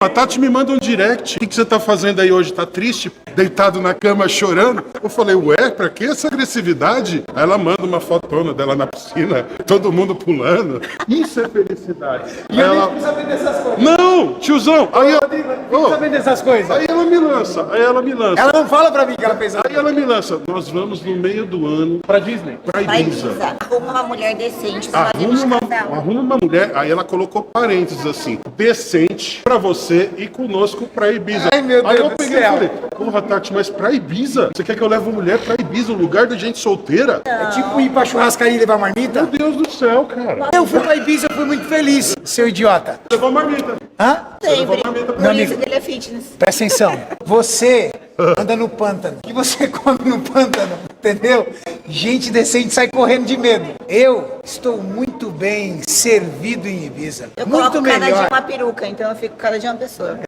A Tati me manda um direct. O que você tá fazendo aí hoje? Tá triste? Deitado na cama chorando? Eu falei, ué, pra que essa agressividade? Aí ela manda uma fotona dela na piscina, todo mundo pulando. Isso é felicidade. E eu nem fico sabendo dessas coisas. Não, tiozão. Aí Eu nem fico sabendo dessas coisas. Aí ela me lança. Ela não fala pra mim que ela fez Aí ela me lança. Nós vamos no meio do ano pra Disney. pra Ibiza. Arruma uma mulher decente pra fazer no casal. Arruma uma mulher. Aí ela colocou parênteses assim: decente pra você e conosco pra Ibiza. Ai, meu Aí Deus eu do peguei e céu. falei: porra, Tati, mas pra Ibiza? Você quer que eu leve uma mulher pra Ibiza, um lugar de gente solteira? É tipo ir pra churrascaria e levar marmita. Meu Deus do céu, cara. Eu fui pra Ibiza, eu fui muito feliz, seu idiota. Levou marmita. Hã? Sempre. Meu Por amigo. isso que ele é fitness. Presta atenção. Você anda no pântano. O que você come no pântano? Entendeu? Gente decente sai correndo de medo. Eu estou muito bem servido em Ibiza. Eu Muito coloco cada dia melhor. uma peruca, então eu fico cada dia uma pessoa.